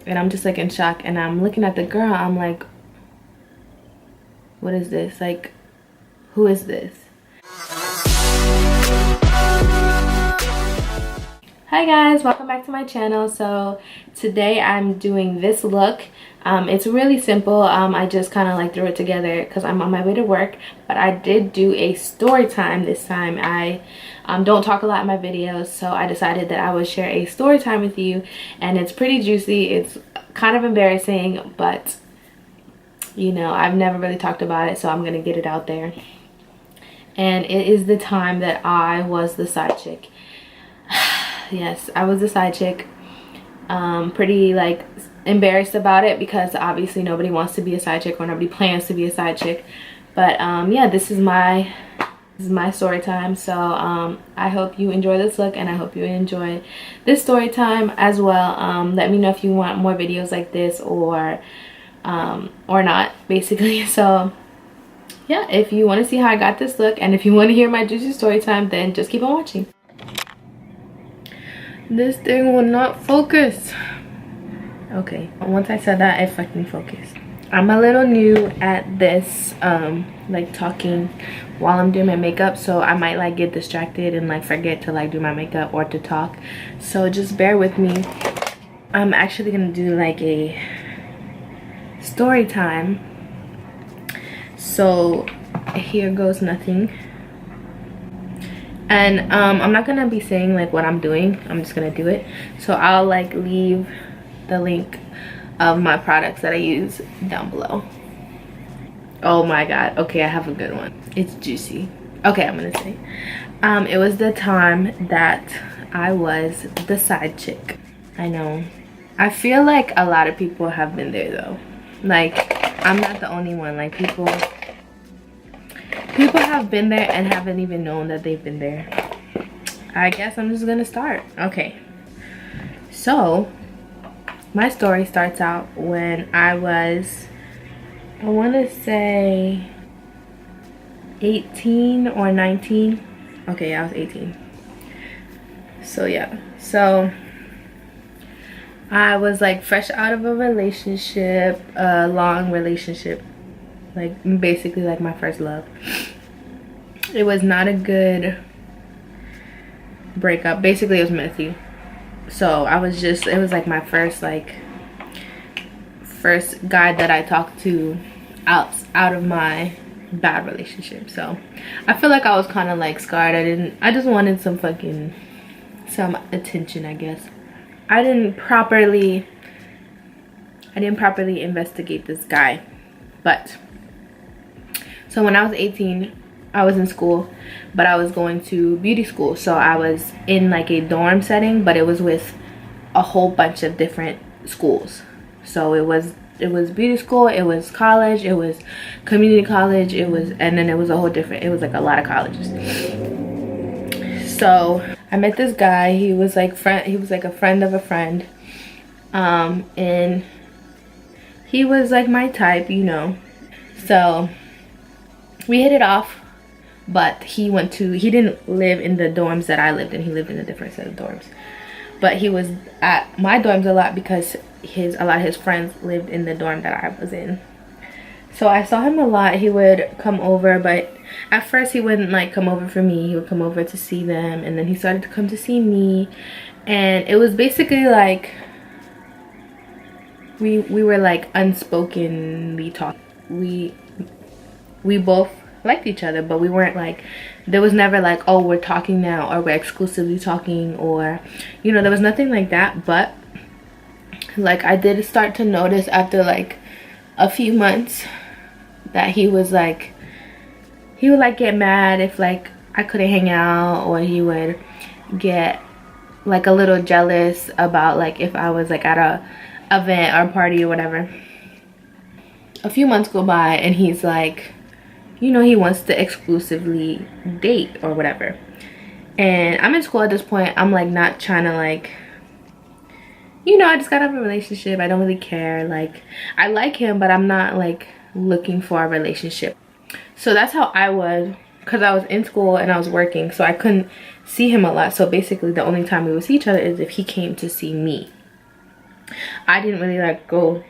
and I'm just like in shock, and I'm looking at the girl. I'm like, what is this? Like, who is this? Hi guys, welcome back to my channel. So today I'm doing this look. It's really simple. I just kind of like threw it together because I'm on my way to work, but I did do a story time this time. I don't talk a lot in my videos, so I decided that I would share a story time with you, and it's pretty juicy. It's kind of embarrassing, but you know, I've never really talked about it, so I'm gonna get it out there. And it is the time that I was the side chick. Yes, I was the side chick. Pretty like embarrassed about it because obviously nobody wants to be a side chick, or nobody plans to be a side chick. But yeah, this is my story time. So I hope you enjoy this look, and I hope you enjoy this story time as well. Let me know if you want more videos like this or not, basically. So yeah, if you want to see how I got this look, and if you want to hear my juicy story time, then just keep on watching. This thing will not focus. Okay, once I said that, it fucking focused. I'm a little new at this, like talking while I'm doing my makeup, so I might like get distracted and like forget to like do my makeup or to talk. So just bear with me. I'm actually gonna do like a story time. So here goes nothing. And I'm not gonna be saying like what I'm doing, I'm just gonna do it. So I'll like leave the link of my products that I use down below. Oh my god, okay, I have a good one. It's juicy. Okay, I'm gonna say it was the time that I was the side chick. I know, I feel like a lot of people have been there though. Like, I'm not the only one. Like, people have been there and haven't even known that they've been there. I guess I'm just gonna start. Okay, so my story starts out when I was, I want to say 18 or 19. Okay, I was 18. So yeah, so I was like fresh out of a relationship, a long relationship, like basically like my first love. It was not a good breakup. Basically, it was messy. So I was just, it was like my first guy that I talked to out of my bad relationship. So I feel like I was kind of like scarred. I just wanted some attention, I guess. I didn't properly investigate this guy. But so when I was 18, I was in school, but I was going to beauty school. So I was in like a dorm setting, but it was with a whole bunch of different schools. So it was beauty school, it was college, it was community college, and then it was a whole different, it was like a lot of colleges. So I met this guy. He was like a friend of a friend, and he was like my type, you know. So we hit it off, but he didn't live in the dorms that I lived in. He lived in a different set of dorms, but he was at my dorms a lot because a lot of his friends lived in the dorm that I was in. So I saw him a lot. He would come over, but at first he wouldn't like come over for me. He would come over to see them, and then he started to come to see me, and it was basically like we were like unspokenly talking. We both liked each other, but we weren't like, there was never like, oh, we're talking now, or we're exclusively talking, or you know, there was nothing like that. But like, I did start to notice after like a few months that he would like get mad if like I couldn't hang out, or he would get like a little jealous about like if I was like at a event or party or whatever. A few months go by and he's like, you know, he wants to exclusively date or whatever. And I'm in school at this point. I'm like not trying to like, you know, I just got out of a relationship. I don't really care. Like, I like him, but I'm not like looking for a relationship. So that's how I was, because I was in school and I was working, so I couldn't see him a lot. So basically the only time we would see each other is if he came to see me. I didn't really like go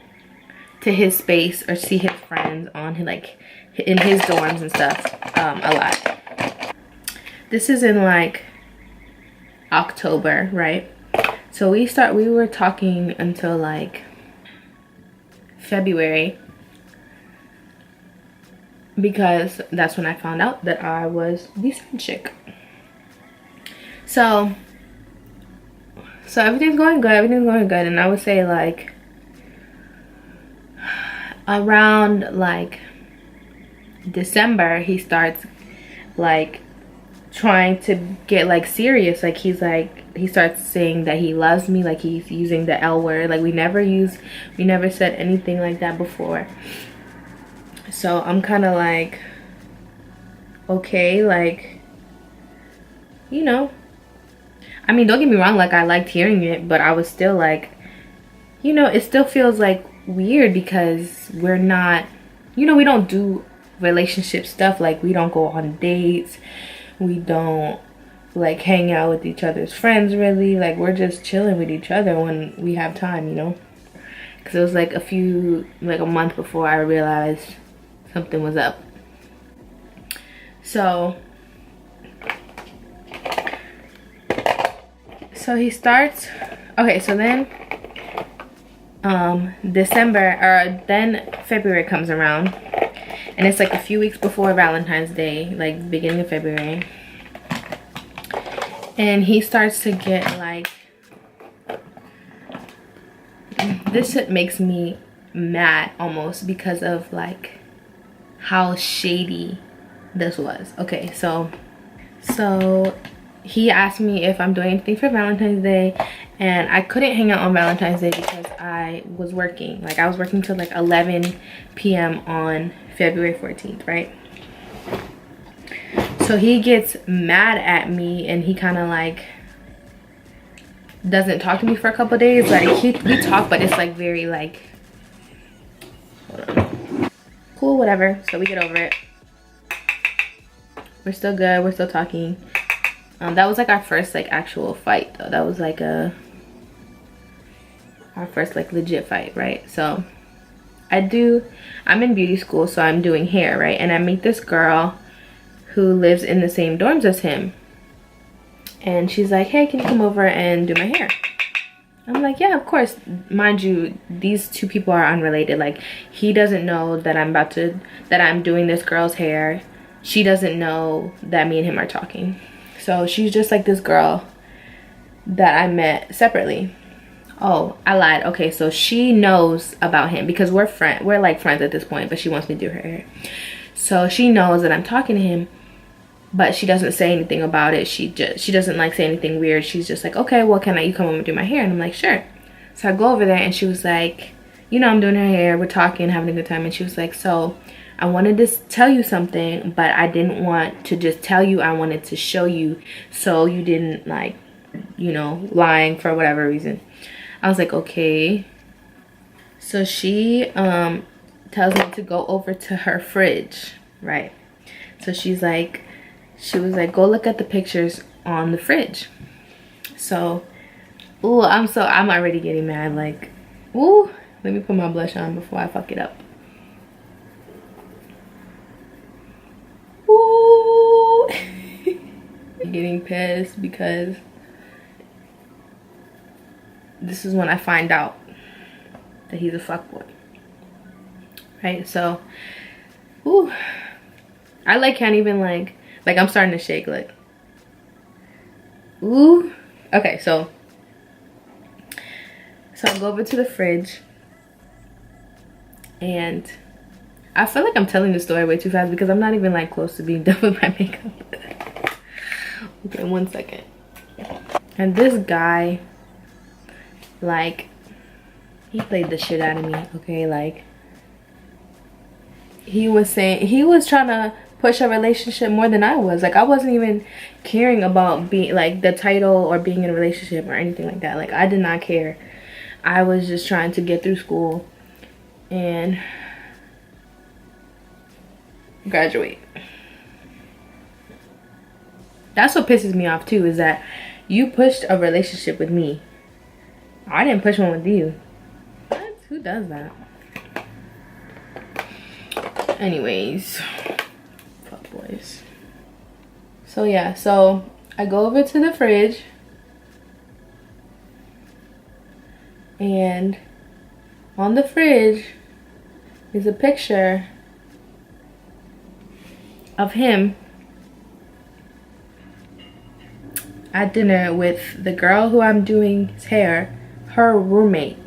to his space or see his friends on his, like in his dorms and stuff a lot. This is in like October, right? So we were talking until like February, because that's when I found out that I was the side chick. So everything's going good, and I would say like around like December he starts like trying to get like serious. Like he starts saying that he loves me, like he's using the L word. Like we never said anything like that before. So I'm kind of like, okay, like, you know, I mean, don't get me wrong, like I liked hearing it, but I was still like, you know, it still feels like weird because we're not, you know, we don't do relationship stuff. Like we don't go on dates, we don't like hang out with each other's friends really. Like we're just chilling with each other when we have time, you know, because it was like a month before I realized something was up. So he starts, okay, so then then February comes around, and it's like a few weeks before Valentine's Day, like beginning of February, and he starts to get like, this shit makes me mad almost because of like how shady this was. Okay, so he asked me if I'm doing anything for Valentine's Day, and I couldn't hang out on Valentine's Day because I was working. Like I was working till like 11 p.m. on February 14th, right? So he gets mad at me, and he kind of like doesn't talk to me for a couple days. Like we talk, but it's like very like, hold on. Cool, whatever. So we get over it. We're still good, we're still talking. That was like our first like actual fight though. That was like our first like legit fight, right? So I'm in beauty school, so I'm doing hair, right? And I meet this girl who lives in the same dorms as him, and she's like, hey, can you come over and do my hair? I'm like, yeah, of course. Mind you, these two people are unrelated. Like he doesn't know that I'm doing this girl's hair. She doesn't know that me and him are talking. So she's just like this girl that I met separately. Oh, I lied. Okay, so she knows about him because we're like friends at this point, but she wants me to do her hair. So she knows that I'm talking to him, but she doesn't say anything about it. She doesn't like say anything weird. She's just like, okay, well, you come over and do my hair? And I'm like, sure. So I go over there, and she was like, you know, I'm doing her hair, we're talking, having a good time. And she was like, so I wanted to tell you something, but I didn't want to just tell you, I wanted to show you so you didn't like, you know, lying for whatever reason. I was like, okay. So she tells me to go over to her fridge, right? So she was like, go look at the pictures on the fridge. So, ooh, I'm already getting mad. Like, ooh, let me put my blush on before I fuck it up. Ooh. Getting pissed because this is when I find out that he's a fuckboy. Right? So, ooh, I like can't even like I'm starting to shake, like, ooh. Okay, so I go over to the fridge, and I feel like I'm telling the story way too fast because I'm not even like close to being done with my makeup. Okay, 1 second. And this guy, like, he played the shit out of me, okay? Like, he was trying to push a relationship more than I was. Like, I wasn't even caring about being like the title or being in a relationship or anything like that. Like, I did not care. I was just trying to get through school and graduate. That's what pisses me off too, is that you pushed a relationship with me. I didn't push one with you. Who does that? Anyways, fuck boys. So yeah, so I go over to the fridge and on the fridge is a picture of him at dinner with the girl who I'm doing his hair, her roommate.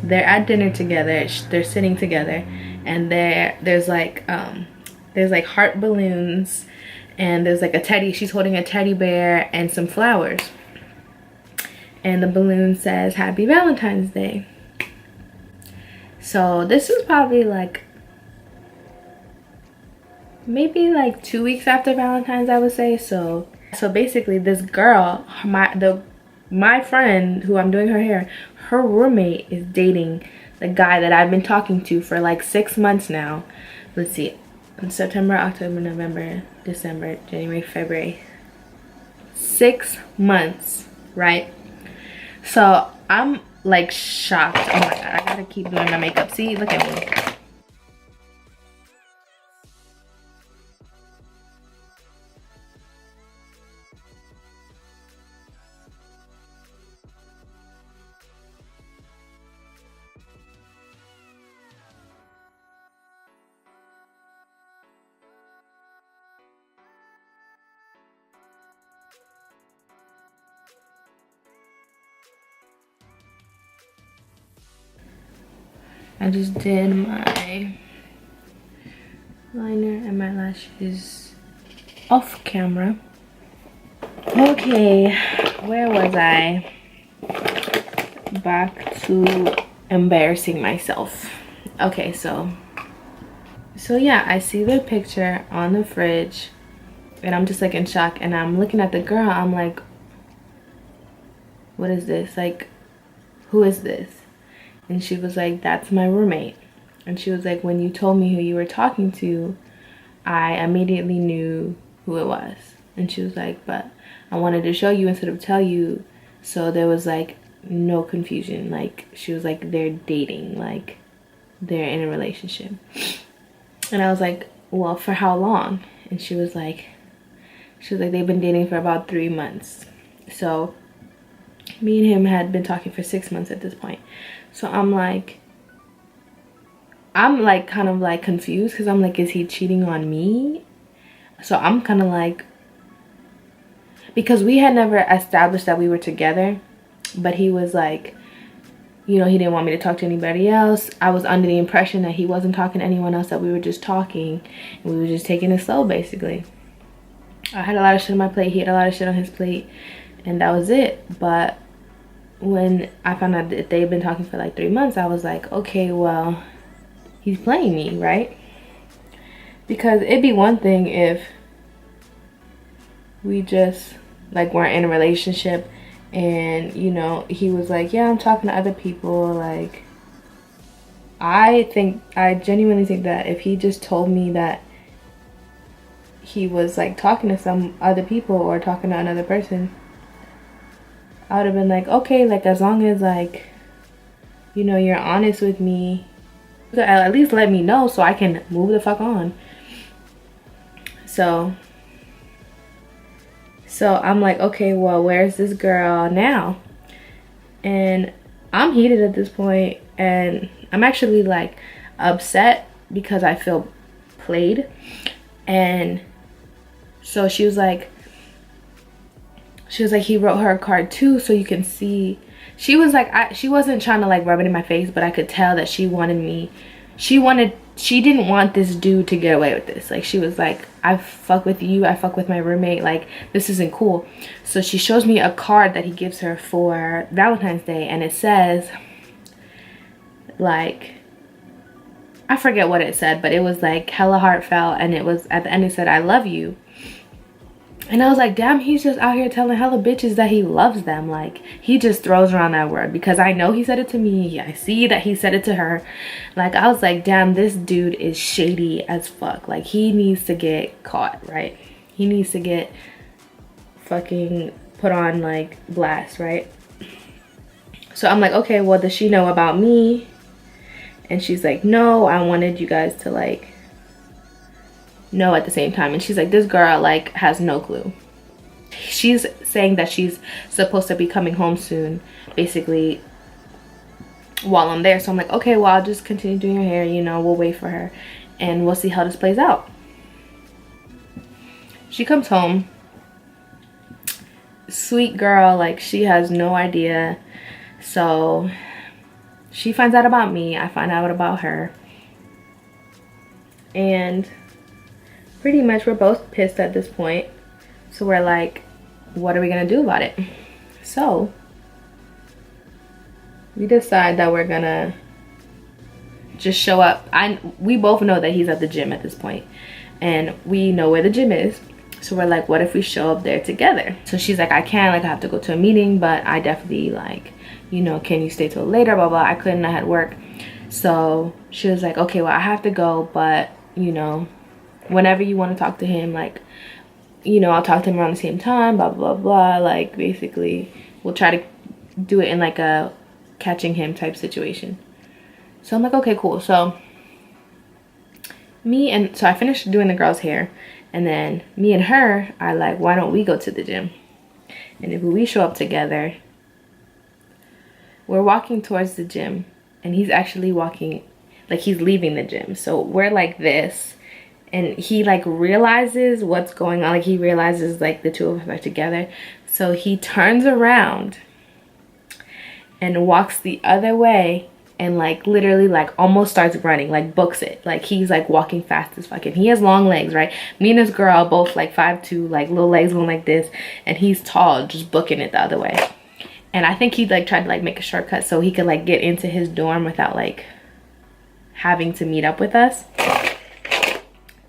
They're at dinner together, they're sitting together, and there's like heart balloons, and there's like a teddy, she's holding a teddy bear and some flowers, and the balloon says Happy Valentine's Day. So this is probably like maybe like 2 weeks after Valentine's, I would say. So basically this girl, my friend who I'm doing her hair, her roommate is dating the guy that I've been talking to for like 6 months now. Let's see, in September, October, November, December, January, February, 6 months, right? So I'm like shocked. Oh my god, I gotta keep doing my makeup. See, look at me. I just did my liner and my lashes off camera. Okay, where was I? Back to embarrassing myself. Okay, so yeah, I see the picture on the fridge and I'm just like in shock, and I'm looking at the girl. I'm like, what is this? Like, who is this? And she was like, that's my roommate. And she was like, when you told me who you were talking to, I immediately knew who it was. And she was like, but I wanted to show you instead of tell you, so there was like no confusion. Like, she was like, they're dating, like they're in a relationship. And I was like, well, for how long? And she was like they've been dating for about 3 months. So me and him had been talking for 6 months at this point. So I'm like kind of like confused, because I'm like, is he cheating on me? So I'm kind of like, because we had never established that we were together, but he was like, you know, he didn't want me to talk to anybody else. I was under the impression that he wasn't talking to anyone else, that we were just talking and we were just taking it slow, basically. I had a lot of shit on my plate, he had a lot of shit on his plate, and that was it. But when I found out that they've been talking for like 3 months, I was like, okay, well, he's playing me, right? Because it'd be one thing if we just like weren't in a relationship and, you know, he was like, yeah, I'm talking to other people. Like, I genuinely think that if he just told me that he was like talking to some other people or talking to another person, I would have been like, okay, like, as long as, like, you know, you're honest with me, at least let me know so I can move the fuck on. So I'm like, okay, well, where's this girl now? And I'm heated at this point, and I'm actually like upset because I feel played. And so she was like, he wrote her a card too, so you can see. She was like, she wasn't trying to like rub it in my face, but I could tell that she didn't want this dude to get away with this. Like, she was like, I fuck with you, I fuck with my roommate, like, this isn't cool. So she shows me a card that he gives her for Valentine's Day, and it says, like, I forget what it said, but it was like hella heartfelt, and it was, at the end it said, I love you. And I was like, damn, he's just out here telling hella bitches that he loves them. Like, he just throws around that word, because I know he said it to me. I see that he said it to her. Like, I was like, damn, this dude is shady as fuck. Like, he needs to get caught, right? He needs to get fucking put on, like, blast, right? So I'm like, okay, well, does she know about me? And she's like, no, I wanted you guys to like know at the same time. And she's like, this girl like has no clue. She's saying that she's supposed to be coming home soon, basically, while I'm there. So I'm like, okay, well, I'll just continue doing her hair, you know, we'll wait for her and we'll see how this plays out. She comes home, sweet girl, like she has no idea. So she finds out about me, I find out about her, and pretty much we're both pissed at this point. So we're like, what are we gonna do about it? So we decide that we're gonna just show up. We both know that he's at the gym at this point, and we know where the gym is. So we're like, what if we show up there together? So she's like, I can't, like I have to go to a meeting, but I definitely like, you know, can you stay till later, blah blah. I couldn't, I had work. So she was like, okay, well, I have to go, but you know, whenever you want to talk to him, like, you know, I'll talk to him around the same time, blah blah blah. Like basically we'll try to do it in like a catching him type situation. So I'm like, okay, cool. So I finished doing the girl's hair, and then me and her are like, why don't we go to the gym? And if we show up together, we're walking towards the gym, and he's actually walking, like he's leaving the gym. So we're like this, and he like realizes what's going on. Like he realizes like the two of us are together. So he turns around and walks the other way, and like literally like almost starts running, like books it. Like he's like walking fast as fuck, and he has long legs, right? Me and this girl both like 5'2", like little legs going like this, and he's tall, just booking it the other way. And I think he like tried to like make a shortcut so he could like get into his dorm without like having to meet up with us.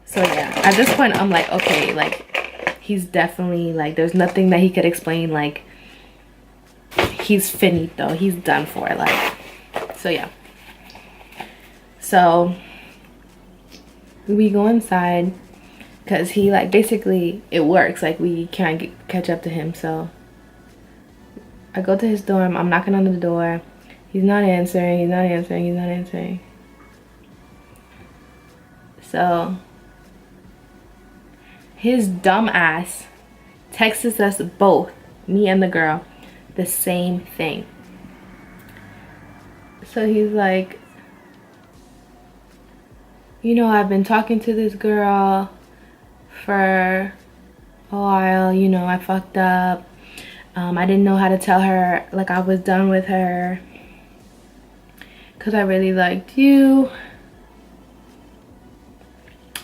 So yeah, at this point I'm like, okay, like he's definitely like, there's nothing that he could explain. Like he's finito, he's done for, like. So yeah, so we go inside because he like basically it works, like we can't catch up to him. So I go to his dorm, I'm knocking on the door, he's not answering, he's not answering, he's not answering. So his dumb ass texts us both, me and the girl, the same thing. So he's like, you know, I've been talking to this girl for a while, you know, I fucked up. I didn't know how to tell her, like, I was done with her because I really liked you.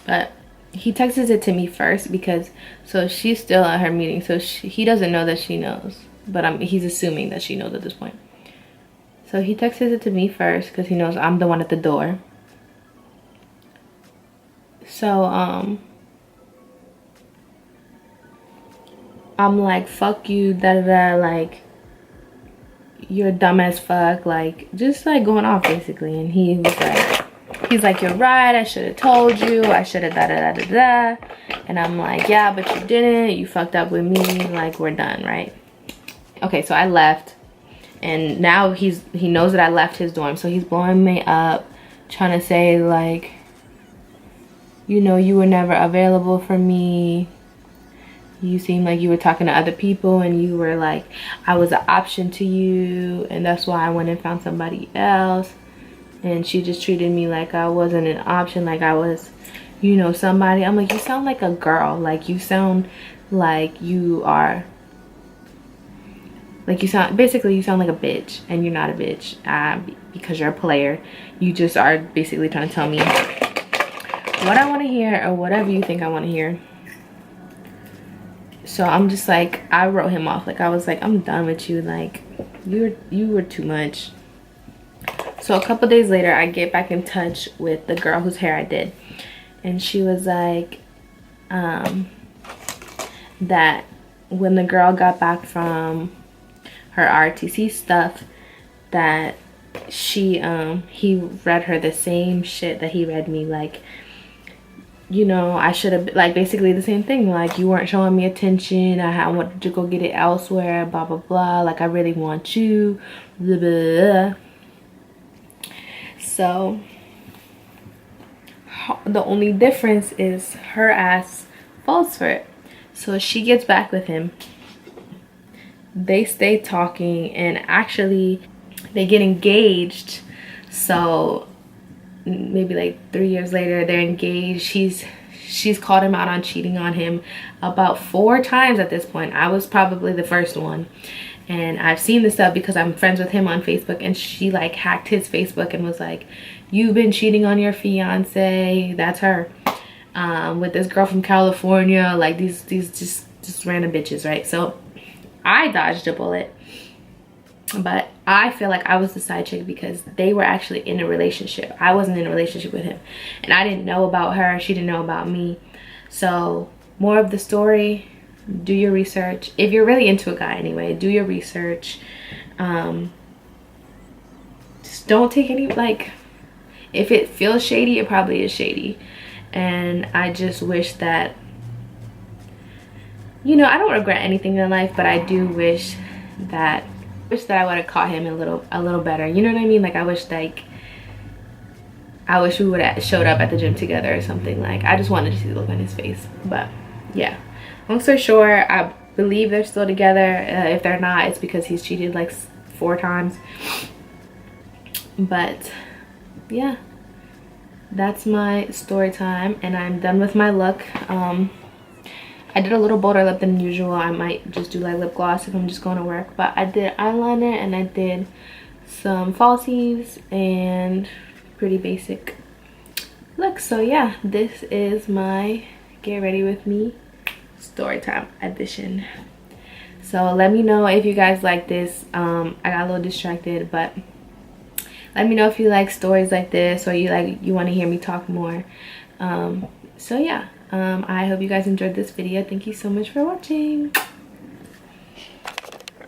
But he texts it to me first because, so she's still at her meeting, so he doesn't know that she knows, but he's assuming that she knows at this point. So he texts it to me first because he knows I'm the one at the door. So I'm like, fuck you, da da da, like you're dumb as fuck, like just like going off basically. And he's like, you're right, I should have told you, I should have da da da da da. And I'm like, yeah, but you didn't, you fucked up with me, like we're done, right? Okay, so I left. And now he knows that I left his dorm, so he's blowing me up, trying to say like, you know, you were never available for me. You seemed like you were talking to other people, and you were like, I was an option to you, and that's why I went and found somebody else. And she just treated me like I wasn't an option, like I was, you know, somebody. I'm like, you sound like a girl. Like you sound like you are. Like you sound like a bitch, and you're not a bitch because you're a player. You just are basically trying to tell me what I want to hear or whatever you think I want to hear. So I'm just like, I wrote him off. Like I was like, I'm done with you. Like you were too much. So a couple days later, I get back in touch with the girl whose hair I did, and she was like, that when the girl got back from her RTC stuff, that he read her the same shit that he read me. Like you know, I should have, like, basically the same thing, like, you weren't showing me attention, I wanted to go get it elsewhere, blah blah blah, like, I really want you, blah blah blah. So the only difference is her ass falls for it. So she gets back with him, they stay talking, and actually they get engaged. So maybe like 3 years later they're engaged. She's called him out on cheating on him about 4 times at this point. I was probably the first one, and I've seen this stuff because I'm friends with him on Facebook, and she like hacked his Facebook and was like, you've been cheating on your fiance, that's her, with this girl from California, like these just random bitches, right? So I dodged a bullet, but I feel like I was the side chick because they were actually in a relationship. I wasn't in a relationship with him, and I didn't know about her, she didn't know about me. So more of the story, do your research. If you're really into a guy anyway, do your research. Just don't take any, like, if it feels shady, it probably is shady. And I just wish that, you know, I don't regret anything in life, but I do wish that I would have caught him a little better, you know what I mean? Like, I wish we would have showed up at the gym together or something. Like, I just wanted to see the look on his face. But yeah, long story short, I believe they're still together. If they're not, it's because he's cheated like 4 times. But yeah, that's my story time, and I'm done with my look. I did a little bolder lip than usual. I might just do like lip gloss if I'm just going to work, but I did eyeliner and I did some falsies and pretty basic look. So yeah, this is my get ready with me story time edition. So let me know if you guys like this. I got a little distracted, but let me know if you like stories like this, or you want to hear me talk more. So yeah, I hope you guys enjoyed this video. Thank you so much for watching.